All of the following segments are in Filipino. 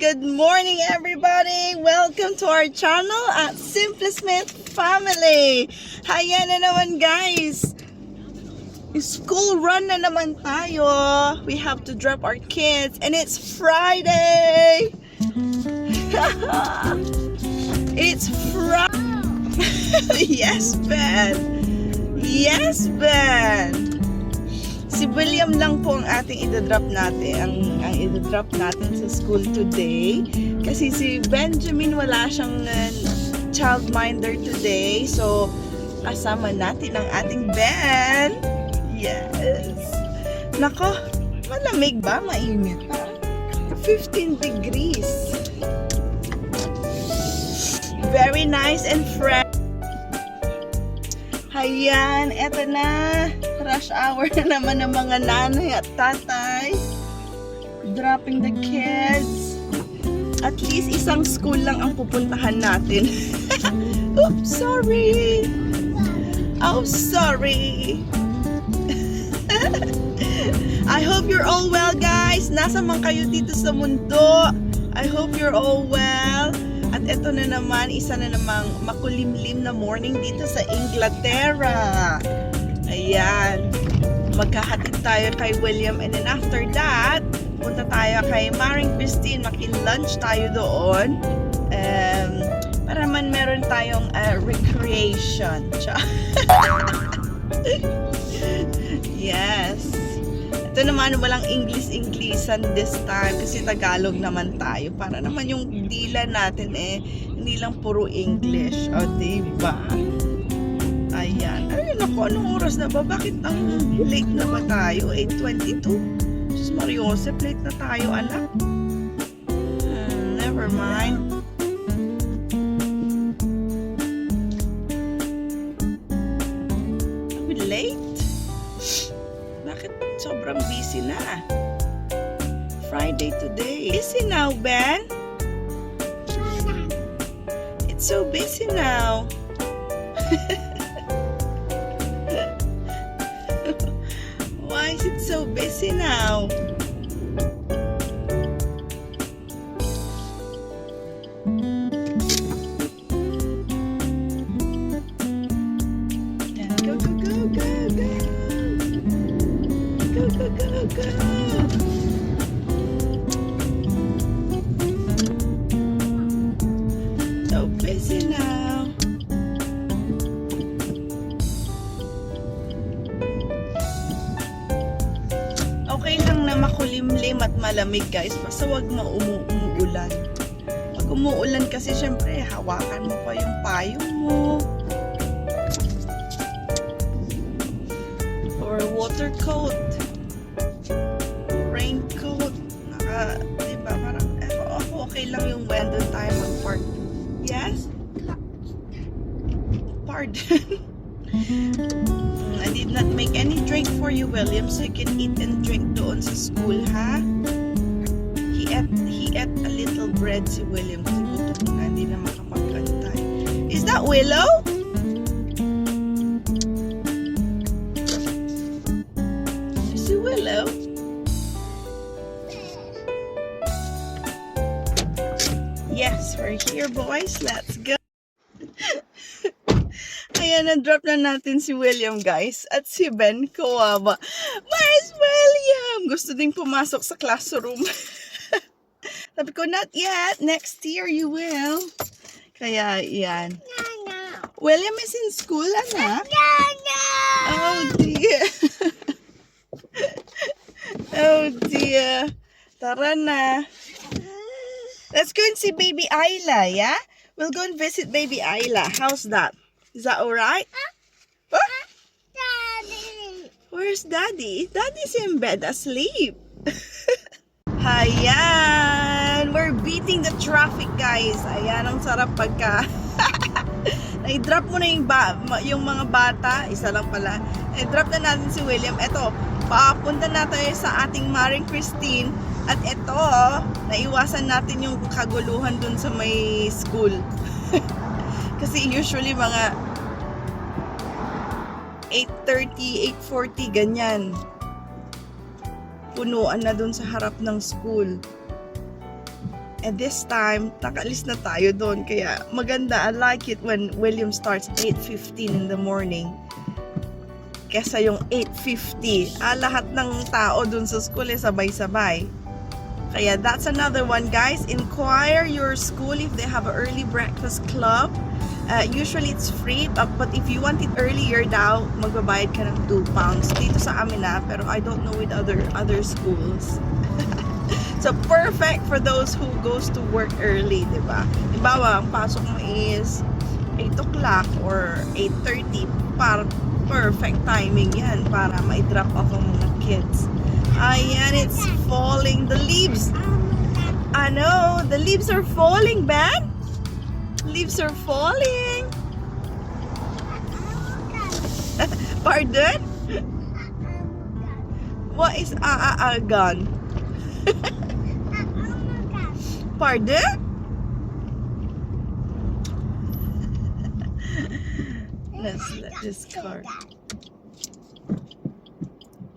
Good morning, everybody! Welcome to our channel at Simple Smith Family. Haya na naman, guys. School run na naman tayo. We have to drop our kids and it's Friday. It's Friday. Yes, Ben. Yes, Ben. Si William lang po ang ating idadrop natin, ang idadrop natin sa school today. Kasi si Benjamin wala siyang childminder today. So, kasama natin ang ating Ben. Yes. Nako, malamig ba? Mainit pa. 15 degrees. Very nice and fresh. Ayan, eto na. Rush hour na naman ng mga nanay at tatay. Dropping the kids. At least isang school lang ang pupuntahan natin. Oops, sorry. Oh, sorry. I hope you're all well, guys. Nasa man kayo dito sa mundo. I hope you're all well. At eto na naman, isa na namang makulimlim na morning dito sa Inglaterra. Ayan. Magkahatid tayo kay William and then after that, punta tayo kay Maring Christine. Makin-lunch tayo doon. Para man meron tayong recreation. Yes. Ito naman, walang English-Englishan this time kasi Tagalog naman tayo. Para naman yung dila natin hindi lang puro English. O, diba? Ayan. Ayun ako, anong oras na ba? Bakit ang late na ba tayo? 8:22? Diyos Mariosep, late na tayo, anak. Never mind. Are we late? Bakit sobrang busy na? Friday today. Busy now, Ben? It's so busy now. Why is it so busy now? Go, go, go, go, go. Go, go, go, go. So busy now. Okay lang na makulimlim at malamig, guys. Basta wag umuulan. Pag umuulan kasi syempre hawakan mo pa yung payong mo. Or water coat. Raincoat. Diba, parang ako okay lang yung when doon tayo mag-park. Yes? Pardon. I did not make any drink for you, William, so you can eat and drink doon sa school, ha? He ate a little bread si William kasi gutom na, hindi na makapagkantay. Is that Willow? Si Willow? Yes, we're here, boys. Let's go. Ayan, na-drop na natin si William, guys. At si Ben, kawawa. Where's William? Gusto ding pumasok sa classroom. Sabi ko, not yet. Next year, you will. Kaya, yan. William is in school, anak? Oh, dear. Oh, dear. Tara na. Let's go and see baby Ayla, yeah? We'll go and visit baby Ayla. How's that? Is that alright? Huh? Daddy. Where's Daddy? Daddy's in bed asleep. Ayan! We're beating the traffic, guys. Ayan, ang sarap pagka na-drop mo na yung mga bata. Isa lang pala. I-drop na natin si William. Eto, papunta na tayo sa ating Maring Christine. At eto, naiwasan natin yung kaguluhan dun sa may school. Kasi usually mga 8:30, 8:40, ganyan. Punuan na dun sa harap ng school. And this time, nakaalis na tayo doon. Kaya maganda. I like it when William starts 8:15 in the morning. Kesa yung 8:50. Lahat ng tao doon sa school sabay-sabay. Kaya that's another one, guys. Inquire your school if they have an early breakfast club. Usually it's free, but if you want it earlier daw, magbabayad ka ng £2 dito sa amin pero I don't know with other schools. So perfect for those who goes to work early, di ba? Halimbawa, ang pasok mo is 8 o'clock or 8:30, para perfect timing yan para ma-drop off ang mga kids. Ayan, it's falling. The leaves. I know, the leaves are falling, Ben. Leaves are falling. Pardon? What is gun? Pardon? Let's let this car.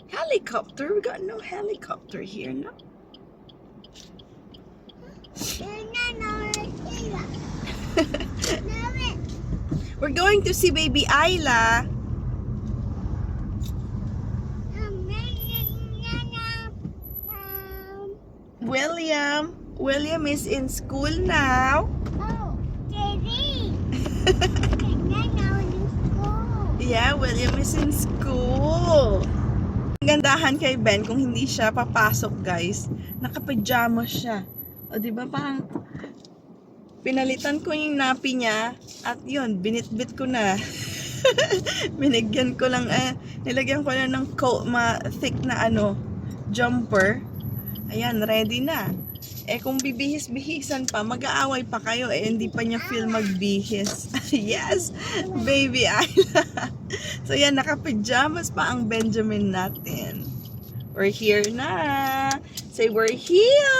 Helicopter? We got no helicopter here, no? We're going to see baby Ayla. William is in school now. Oh, Daddy. Yeah, William is in school. Ang gandahan kay Ben kung hindi siya papasok, guys. Naka-pajama siya. O, di ba parang pinalitan ko yung napi niya at yun, binitbit ko na. Binigyan ko lang, nilagyan ko lang ng coat, thick na jumper. Ayan, ready na. Kung bibihis-bihisan pa, mag-aaway pa kayo, hindi pa niya feel magbihis. Yes, baby Ayla. So yan, naka-pajamas pa ang Benjamin natin. We're here na. Say, we're here.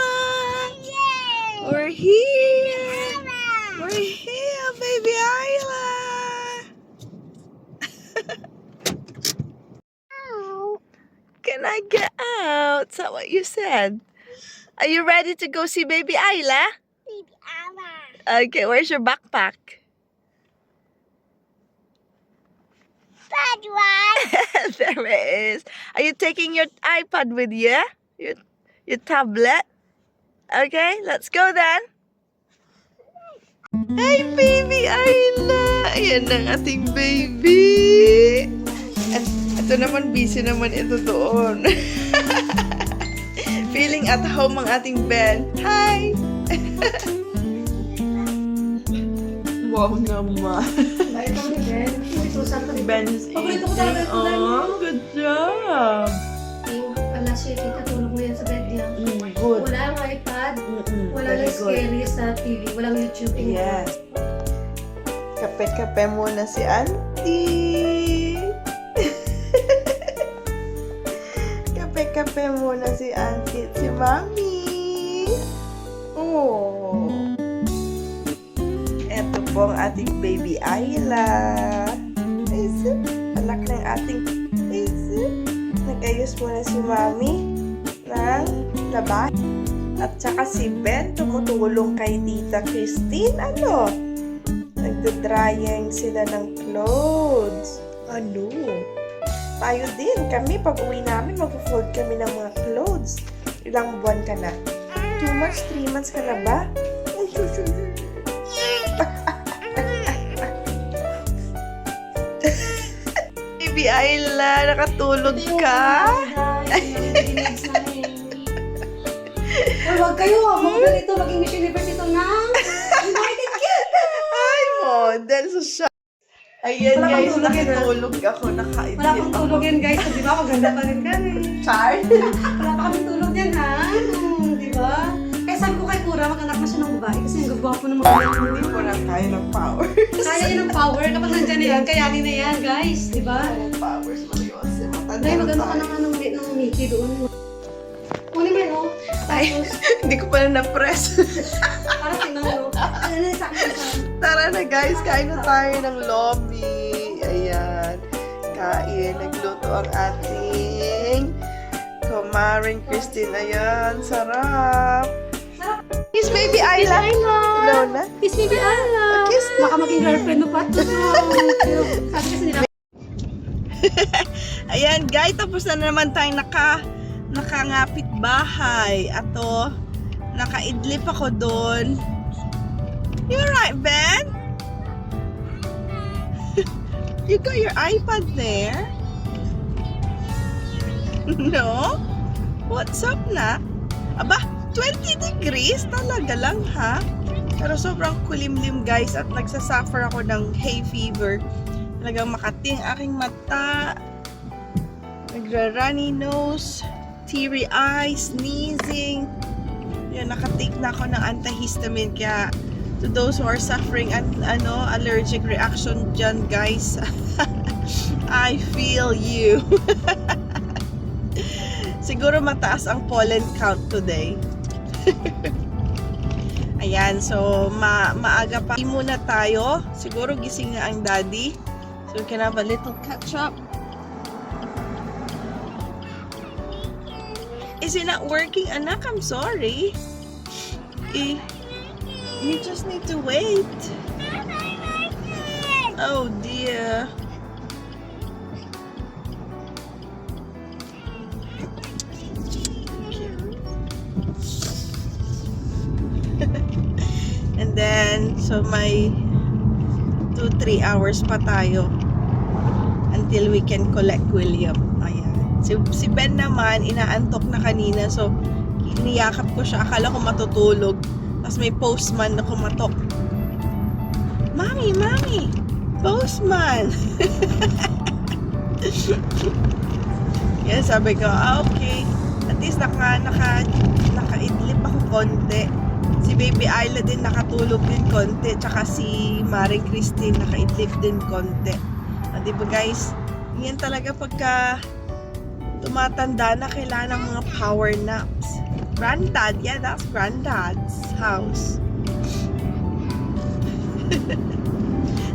Yay! We're here. We're here, baby Ayla. Can I get out? Is that what you said? Are you ready to go see baby Ayla? Baby Ama. Okay, where's your backpack? Bad one. There it is. Are you taking your iPad with you? Your tablet? Okay, let's go then. Hi, baby Ayla! Ayan ang ating baby. At ito naman, busy naman ito doon. Feeling at home ang ating Ben. Hi! Wow naman. Ay, ito ni Ben. Ito sa akin. Ben's Paborito ko talaga ito, Ben. Oh, good job. Yung alas 7, katulog mo yan sa bed niya. Good. Walang iPad. Wala Very lang good. scary sa TV. Walang YouTube. Yes. Kape-kape muna si Auntie. Kape-kape muna si Auntie at si Mami. Oh. Ito po ang ating baby Ayla. Anak ng ating nag-ayos muna si Mami ng labas. At saka si Ben tumutulong kay Tita Christine. Nagdodrying sila ng clothes. Tayo din. Kami, pag uwi namin, mag-fold kami ng mga clothes. Ilang buwan ka na? 2 months, 3 months ka na ba? Baby Ayla, nakatulog ka? Uy, huwag kayo. Mag-ulit ito. Maging Miss Universe ito na. United Kingdom. Ay, model. So, siya. Ayan, Wala kang guys, tulog yan, nakatulog ako. Nakaidip Wala pang tulog yan, guys. Di ba? Maganda pa rin kami. Char? Wala pa kami tulog yan, ha? Di ba? Kaya sabi ko kay Kura, mag-anak na siya ng babae kasi ang gagwapo ng mga Hindi ko na kaya ng powers. Kaya yun ang power. Kapag nandyan na yan, kayanin na yan, guys. Di ba? Ang powers, Mariose. Matanda Ay, na maganda ka tayo. ng Mickey doon. Kunin mo yun, oh. Ay, hindi ko pala na-press. Para tingnan mo. Ano na sa akin sa... Tara na guys, kain na tayo ng lobby. Ayan. Kain. Nagluto ang ating kumaring Christine. Ayan, sarap. Sarap. Kiss Baby Ayla. No na. Kiss Baby Ayla. Kiss na. Baka maging girlfriend mo pa. Sabi kasi nila. Ayan guys, tapos na naman tayong nakangapit bahay. Ato, nakaidlip ako doon. You right, Ben? You got your iPad there? No? What's up na? Aba, 20 degrees? Talaga lang ha? Pero sobrang kulimlim guys at nagsasuffer ako ng hay fever. Talagang makating aking mata. Nagra-runny nose, teary eyes, sneezing. Yan, nakatake na ako ng antihistamine. Kaya to those who are suffering allergic reaction dyan guys, I feel you. Siguro mataas ang pollen count today. Ayan, so maaga pa. Hindi muna tayo. Siguro gising na ang daddy. So we can have a little catch up. Is it not working, anak? I'm sorry. You just need to wait. Oh dear. And then, so may 2-3 hours pa tayo until we can collect William. Ayan. Si Ben naman, inaantok na kanina. So, niyakap ko siya. Akala ko matutulog. Tapos may postman na kumatok. Mami! Postman! Yan, sabi ko, okay. At least nakaidlip ako konti. Si Baby Ayla din nakatulog din konti. Tsaka si Maring Christine nakaidlip din konti. Di ba guys? Yan talaga pagka tumatanda na kailangan ng mga power naps. Granddad, yeah, that's Granddad's house.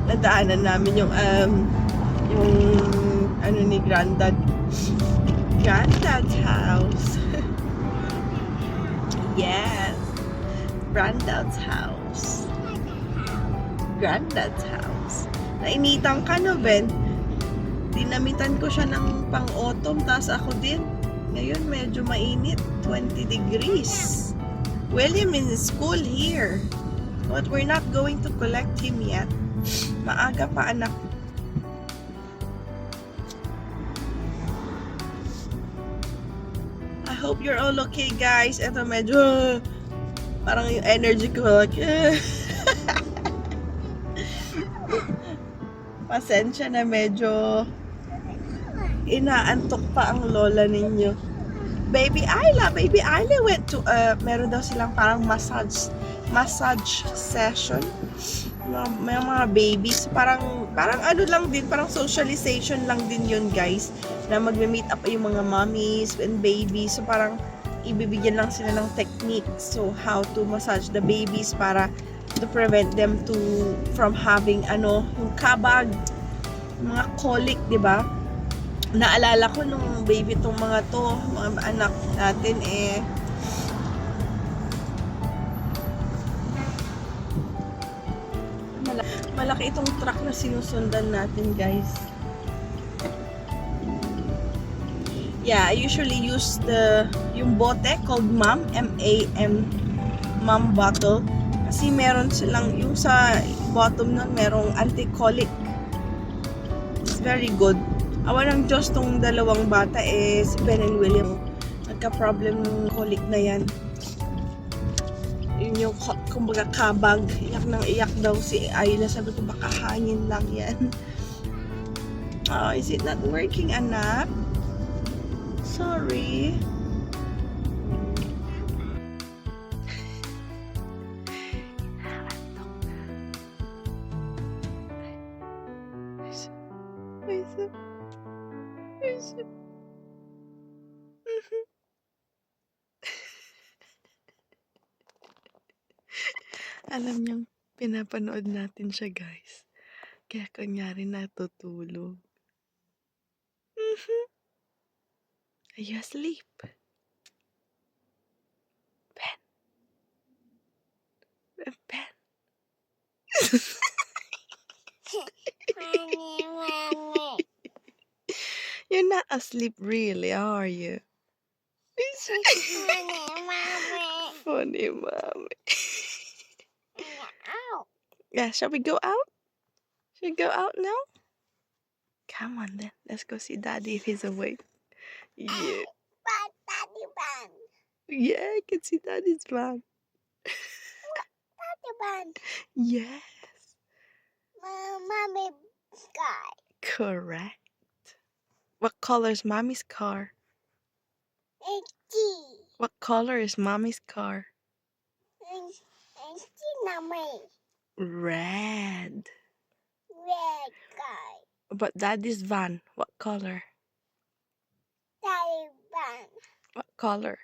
Nadaanan namin yung ano ni Granddad. Granddad's house. Yes. Granddad's house. Granddad's house. Nainitan ka no, Ben? Dinamitan ko siya ng pang-autumn, tas ako din. Ngayon medyo mainit, 20 degrees. William is in school here, but we're not going to collect him yet. Maaga pa, anak. I hope you're all okay, guys. Ito medyo parang yung energy ko like pasensya na, medyo inaantok pa ang lola ninyo. Baby Ayla went to meron daw silang parang massage session. May mga babies, parang ano lang din, parang socialization lang din yun guys, na magme-meet up yung mga mommies and babies. So parang ibibigyan lang sila ng techniques, so how to massage the babies para to prevent them from having yung kabag, mga colic, di ba? Naalala ko nung baby tong mga anak natin malaki itong truck na sinusundan natin guys. Yeah, I usually use yung bote called MAM, M-A-M, MAM bottle. Kasi meron silang, yung sa bottom nun, merong anti-colic. It's very good. Awa ng Diyos tong dalawang bata si Ben and William. Nagka-problem ng colic na yan. Yun yung, kumbaga, kabag. Iyak nang iyak daw si Ayla. Sabi ko, baka hangin lang yan. Oh, is it not working, anak? Sorry. Alam niyang pinapanood natin siya guys. Kaya kunyari natutulog. Are you asleep? Ben. Ben. Mommy. You're not asleep really, are you? Mommy. Funny, mommy. Ow. Yeah, shall we go out? Should we go out now? Come on then. Let's go see Daddy if he's awake. Yeah. But Daddy Ban. Yeah, I can see Daddy's van. Daddy Ban. Yes. Mommy sky. Correct. What color is Mommy's car? It's What color is Mommy's car? Mommy. Red. Red sky. But Daddy's van, what color? Daddy Ban. What color?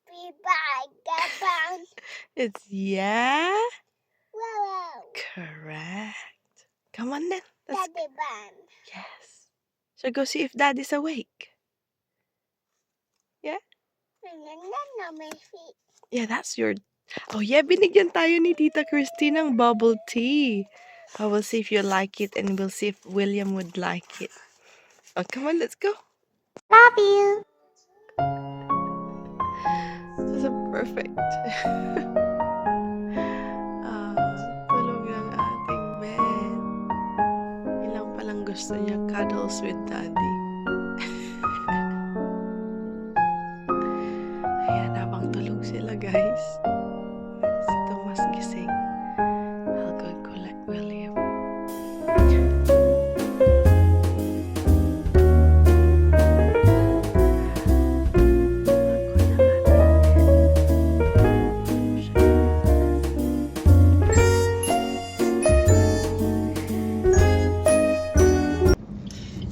We buy the ban. It's yeah. Wow. Correct. Come on then. Let's Daddy Ban. yes. So go see if Daddy's awake. And my feet. Yeah, that's your... Oh yeah, binigyan tayo ni Tita Christine ng bubble tea. I will see if you like it and we'll see if William would like it. Oh, come on, let's go. Love you. That's a perfect. Tulog ng ating Ben. Ilang palang gusto niya cuddles with Daddy. Ayan, habang tulog sila guys. Si Thomas gising. I'll go and collect William.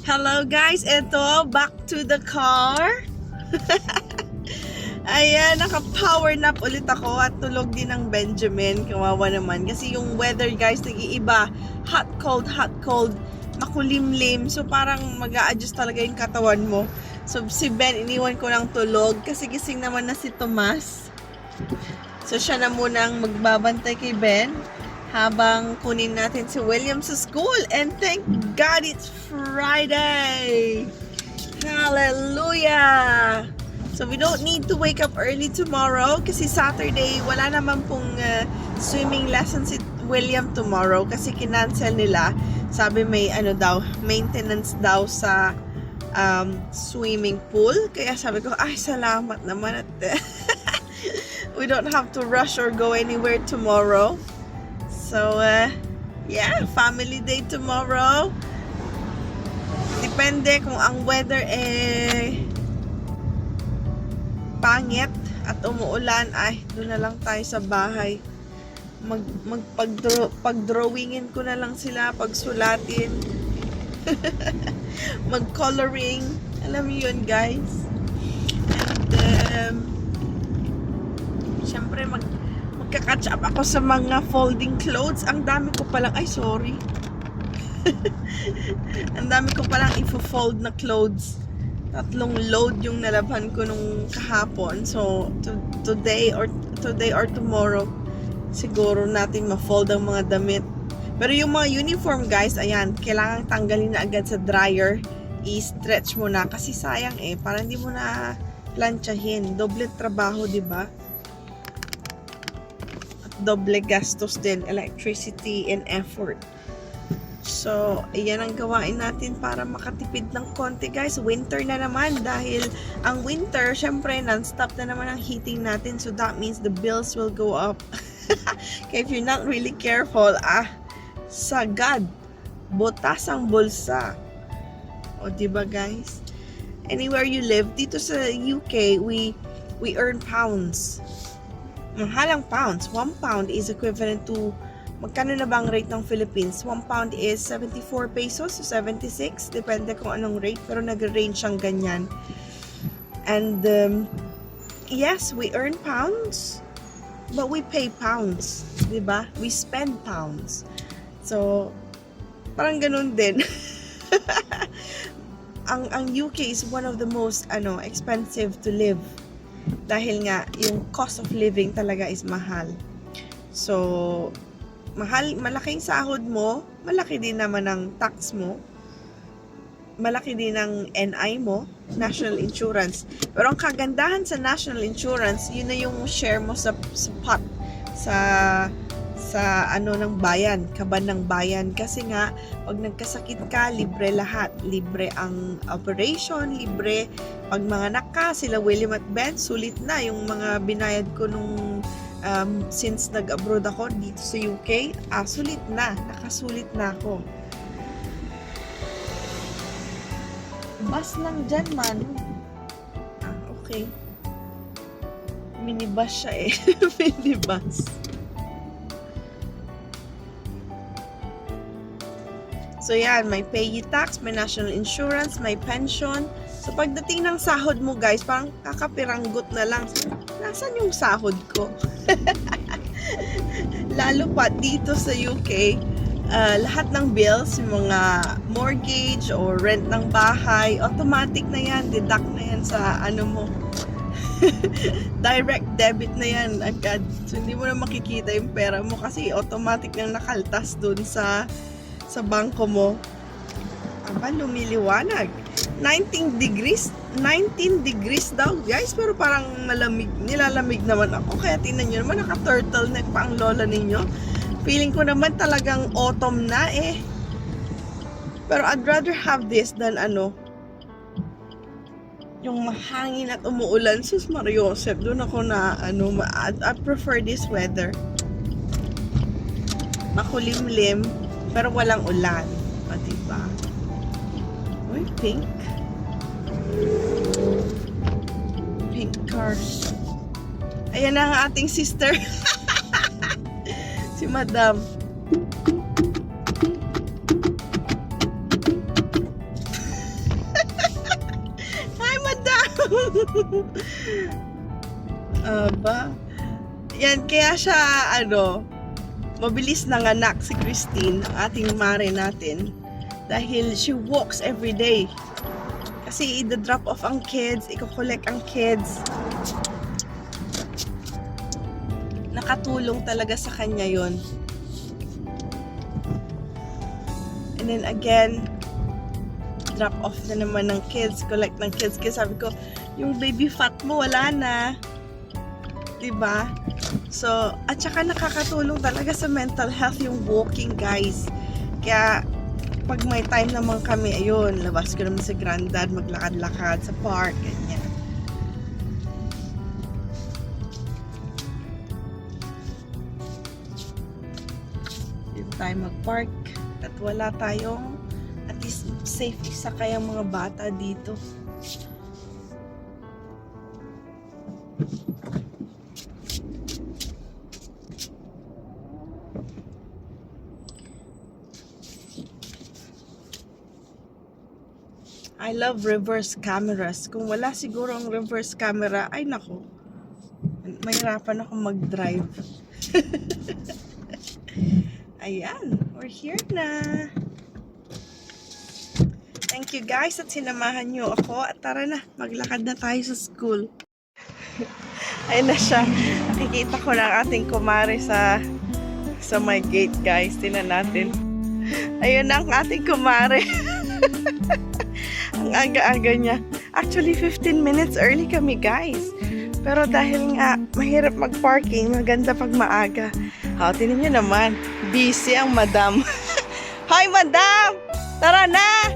Hello guys, eto, back to the car. Ayan, naka-power nap ulit ako at tulog din ng Benjamin. Kawawa naman. Kasi yung weather guys, nag-iiba. Hot, cold, makulimlim. So parang mag-a-adjust talaga yung katawan mo. So si Ben, iniwan ko ng tulog. Kasi gising naman na si Tomas. So siya na munang magbabantay kay Ben. Habang kunin natin si William sa school. And thank God it's Friday! Hallelujah! So we don't need to wake up early tomorrow kasi Saturday wala naman pong swimming lesson si William tomorrow kasi kinancel nila. Sabi may maintenance daw sa swimming pool. Kaya sabi ko, ay salamat naman at we don't have to rush or go anywhere tomorrow. So yeah, family day tomorrow. Depende kung ang weather pangit at umuulan, ay doon na lang tayo sa bahay. Pag-drawingin ko na lang sila, pagsulatin. Mag-coloring. Alam mo yun, guys. And syempre magka-catch up ako sa mga folding clothes. Ang dami ko palang, ay sorry. Ang dami ko palang i-fold na clothes. 3 load yung nalabhan ko nung kahapon. So today or tomorrow siguro natin ma-fold ang mga damit. Pero yung mga uniform guys, ayan, kailangan tanggalin na agad sa dryer. I-stretch mo na kasi sayang para hindi mo na planchahin. Doble trabaho, 'di ba? At doble gastos din, electricity and effort. So, ayan ang gawain natin para makatipid ng konti guys. Winter na naman dahil ang winter, syempre, non-stop na naman ang heating natin. So, that means the bills will go up. Kaya if you're not really careful, sagad, botas ang bulsa. O, diba guys? Anywhere you live, dito sa UK, we earn pounds. Mahalang pounds. 1 pound is equivalent to magkano na ba ang rate ng Philippines? 1 pound is 74 pesos, 76, depende kung anong rate, pero nag-range siyang ganyan. And yes, we earn pounds, but we pay pounds, diba? We spend pounds. So, parang ganun din. ang UK is one of the most expensive to live. Dahil nga, yung cost of living talaga is mahal. So, malaking sahod mo, malaki din naman ang tax mo, malaki din ang NI mo, National Insurance. Pero ang kagandahan sa National Insurance, yun na yung share mo sa pot, sa ano ng bayan, kaban ng bayan. Kasi nga, pag nagkasakit ka, libre lahat. Libre ang operation, libre pag mga naka, sila William at Ben, sulit na yung mga binayad ko nung since nag-abroad ako dito sa UK, sulit na, nakasulit na ako. Bus lang dyan, man. Okay. Minibus siya eh. Minibus. So yan, may payee tax, may national insurance, may pension. So pagdating ng sahod mo guys, parang kakapiranggot na lang. Nasaan yung sahod ko? Lalo pa dito sa UK, lahat ng bills, yung mga mortgage or rent ng bahay, automatic na yan, deduct na yan sa ano mo. Direct debit na yan agad. So hindi mo na makikita yung pera mo kasi automatic nang nakaltas dun sa bangko mo. Aba, lumiliwanag. 19 degrees daw guys, pero parang malamig, nilalamig naman ako. Kaya tingnan nyo naman, naka-turtleneck pa ang lola ninyo. Feeling ko naman talagang autumn na eh. Pero I'd rather have this than yung mahangin at umuulan. Sus Mariosep, doon ako na I prefer this weather. Makulimlim pero walang ulan. O, diba? Uy, pink. Pink cars. Ayan na ang ating sister. Si Madam. Hi, Madam! Aba. Yan, kaya siya, mabilis nanganak si Christine, ang ating mare natin. Dahil she walks every day. Kasi i-drop off ang kids, i-collect ang kids. Nakatulong talaga sa kanya yon. And then again, drop off na naman ng kids, collect ng kids. Kasi sabi ko, yung baby fat mo wala na. Diba? So, at saka nakakatulong talaga sa mental health yung walking, guys. Kaya, pag may time naman kami, ayun, labas ko naman sa granddad, maglakad-lakad sa park, ganyan. Dito tayo mag-park at wala tayong, at least safe isa kayang mga bata dito. I love reverse cameras. Kung wala siguro ang reverse camera, ay nako, mahirapan ako mag-drive. Ayan, we're here na. Thank you guys at sinamahan nyo ako. At tara na, maglakad na tayo sa school. Ayun na siya. Nakikita ko na ang ating kumare sa my gate, guys. Tingnan natin. Ayun na ang ating kumare. Ang aga-aga niya. Actually, 15 minutes early kami, guys. Pero dahil nga mahirap mag-parking, maganda pag maaga. Tingnan niyo naman, busy ang madam. Hi, madam! Tara na!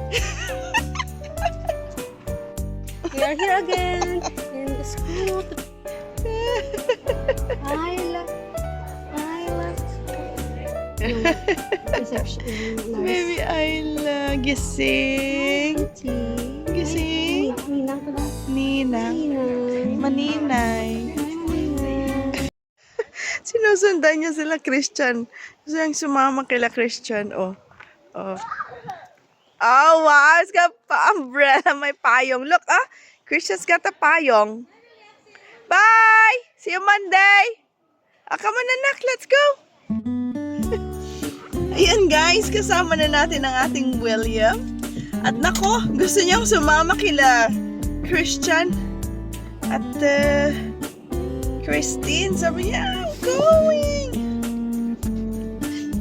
We are here again in the school. Ayla. Reception. Baby Ayla, gising. Gising. Ninang ko ba? Ninang. Ninang. Maninay. Ninang. Sinusundan niya sila Christian. Gusto niyang sumama kila Christian. Oh, wow. It's got umbrella. May payong. Look, Christian's got a payong. Bye! See you Monday! Come on, anak. Let's go! Ayan guys, kasama na natin ang ating William. At nako, gusto niyang sumama kila Christian. At Christine, sabi niya, I'm going!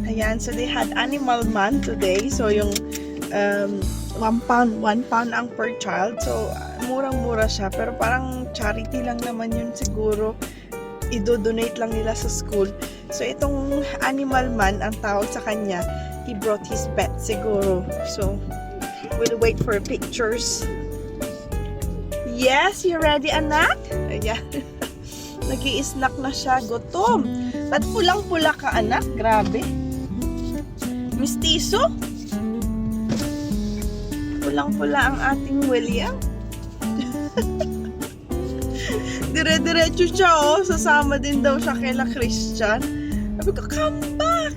Ayan, so they had Animal Man today. So yung 1 pound ang per child. So murang-mura siya. Pero parang charity lang naman yun siguro. I-donate lang nila sa school. So itong Animal Man, ang tawag sa kanya, he brought his pet siguro. So we'll wait for pictures. Yes, you ready, anak? Ayan. Nag-i-snack na siya. Gutom. Ba't pulang-pula ka, anak? Grabe. Mistiso? Pulang-pula ang ating William. Dire-diretso siya, oh. Sasama din daw siya kay Christian. Sabi ko, come back!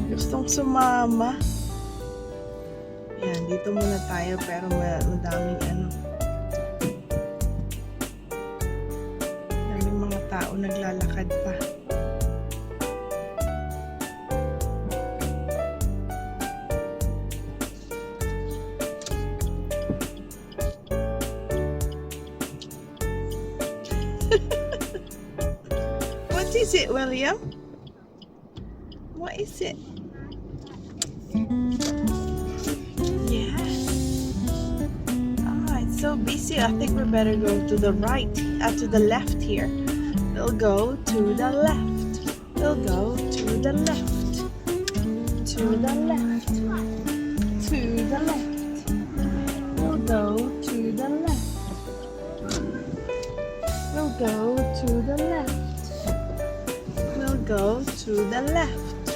Gustong sumama. Ayan, dito muna tayo, pero madaming daming mga tao naglalakad pa. What is it, William? What is it? Yes. It's so busy. I think we better go to the right, to the left here. We'll go to the left. We'll go to the left. To the left. To the left. We'll go to the left. We'll go to the left. We'll go to the left.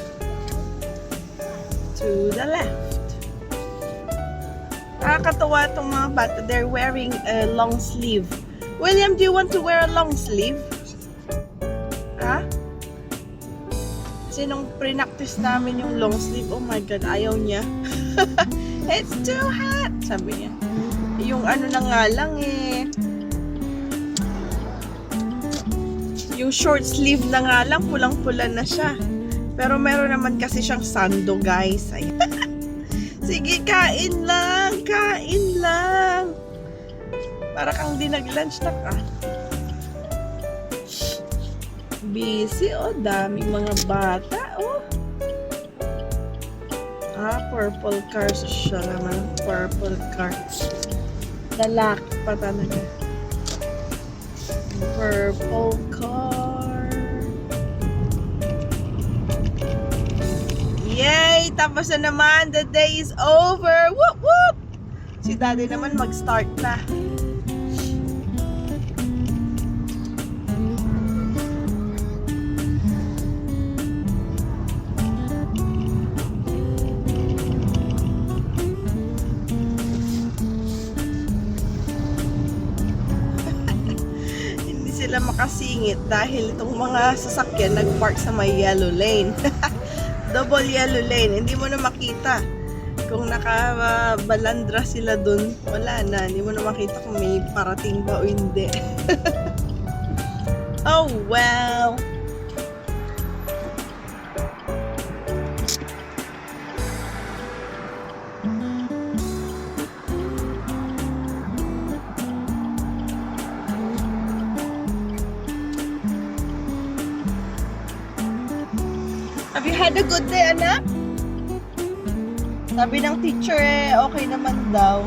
To the left. Nakakatawa itong mga bata. They're wearing a long sleeve. William, do you want to wear a long sleeve? Ha? Kasi nung pre-practice namin yung long sleeve, oh my God, ayaw niya. It's too hot, sabi niya. Yung ano na nga lang eh. Yung short sleeve na nga lang, pulang-pula na siya. Pero meron naman kasi siyang sando, guys. Sige, kain lang. Kain lang. Para kang di nag-lunch na ka. Busy, oh. Daming mga bata, oh. Purple cars siya naman. Purple cars. Lalaki pa talaga. Purple car. Yay! Tapos na naman. The day is over. Whoop, whoop! Si daddy naman mag-start na. Hindi sila makasingit dahil itong mga sasakyan nag-park sa may yellow lane. Double yellow lane, hindi mo na makita kung nakabalandra sila dun, wala na, hindi mo na makita kung may parating ba o hindi. Oh well. Have you had a good day, anak? Sabi ng teacher okay naman daw.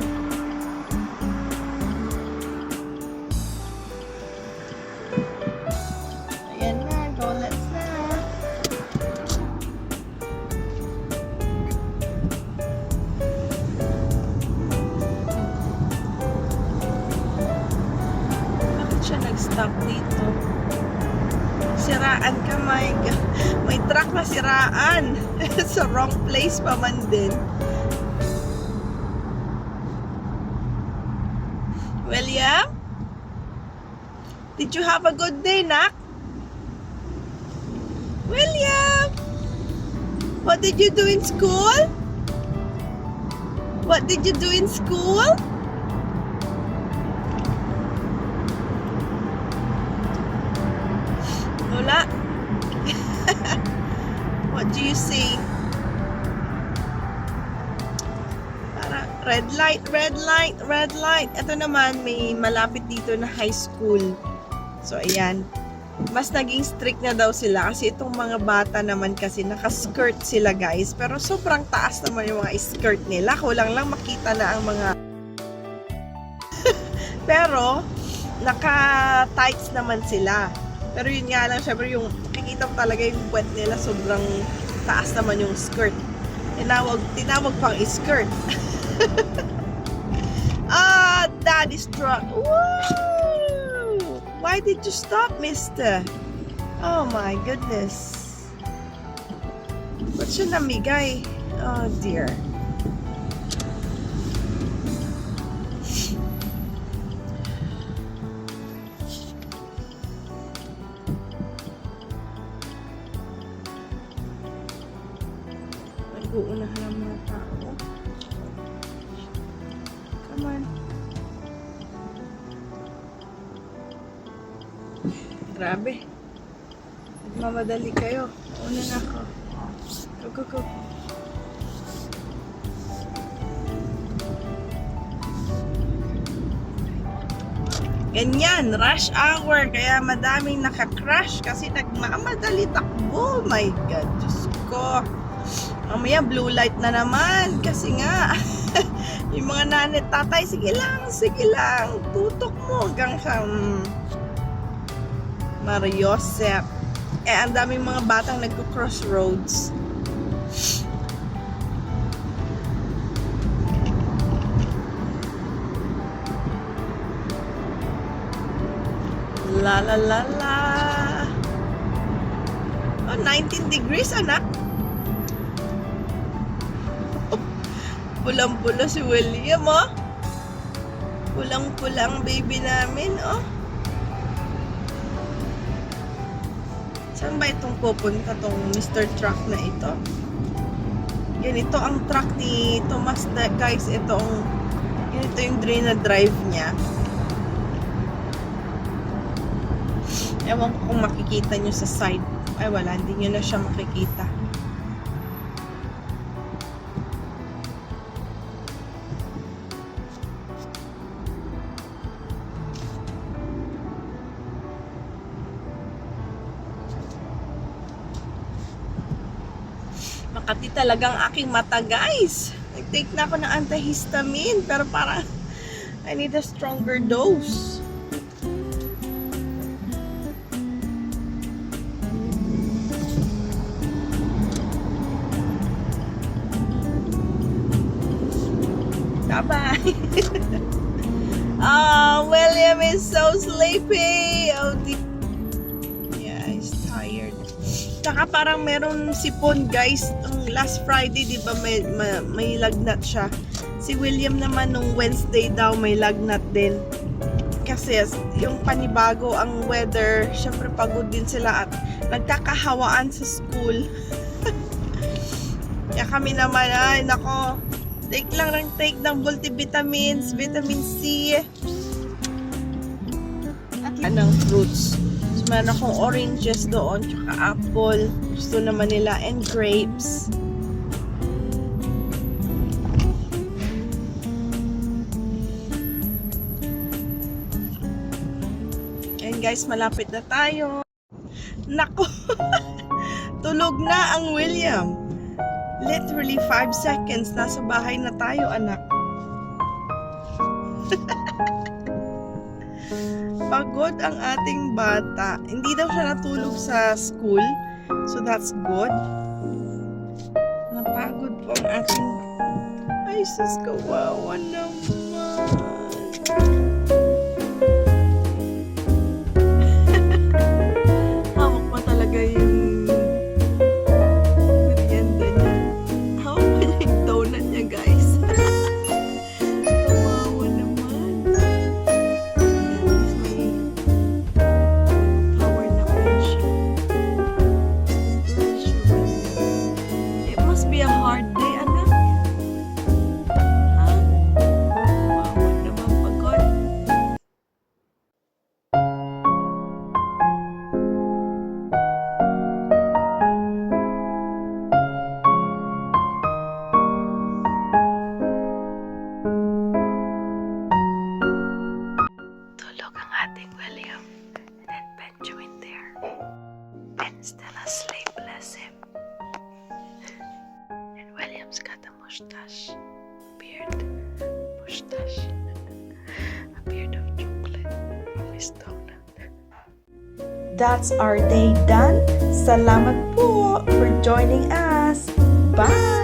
Ayan na, go let's na. Bakit siya nag-stop dito? Siraan ka, may truck na siraan. Sa wrong place pa man din. William? Did you have a good day, Nak? William? What did you do in school? What did you do in school? Wala. What do you see? Para Red light, red light, red light. Ito naman, may malapit dito na high school. So, ayan. Mas naging strict na daw sila kasi itong mga bata naman kasi naka-skirt sila guys. Pero sobrang taas naman yung mga skirt nila. Kulang lang makita na ang mga... Pero, naka-tights naman sila. Pero yun nga lang, syempre yung makikita mo talaga yung puwet nila sobrang taas naman yung skirt. Tinawag pang skirt. Daddy's truck. Woo! Why did you stop, mister? Oh my goodness. Ba't siya namigay? Oh dear. Nag-uunahan ang mga tao. Come on. Grabe. Nagmamadali kayo. Una na ako. Go, go, go. Ganyan, rush hour. Kaya madaming naka-crash kasi nagmamadali takbo. Oh my God, Diyos ko. Mamaya blue light na naman. Kasi nga, yung mga nanay, tatay, sige lang. Tutok mo hanggang sa... Mariosep. Ang daming mga batang nagko-crossroads. La la la la. Oh, 19 degrees, anak. Oh, pulang-pula si William, oh. Pulang-pulang baby namin, oh. Saan ba itong pupunta tong Mr. Truck na ito? Ganito ang truck ni Thomas guys. Ganito yung drain na drive niya. Ewan ko kung makikita nyo sa side. Ay wala, hindi nyo na siya makikita. Makati talagang aking mata guys. Nag-take na ako ng antihistamine pero parang I need a stronger dose. Bye-bye. William is so sleepy. Oh, yeah, he's tired. Saka parang meron sipon guys. Last Friday, di ba, may lagnat siya. Si William naman nung Wednesday daw may lagnat din. Kasi yung panibago ang weather, syempre pagod din sila at nagkakahawaan sa school. Kaya kami naman, ay nako, take ng multivitamins, vitamin C. At anong fruits. So, meron akong oranges doon, tsaka apple. Gusto naman nila, and grapes. And guys, malapit na tayo. Nako! Tulog na ang William. Literally 5 seconds, nasa bahay na tayo, anak. Pagod ang ating bata. Hindi daw siya natulog sa school. So that's good. Napagod po ang ating... Ay, sus, kawawa naman. Hawak pa talaga yung merienda niya. Hawak pa niya yung donut niya, guys. Kawawa naman. Flower na pinch. It must be a hard day, anak. Ha? Kawawa naman pagod. that's our day done. Salamat po for joining us. Bye!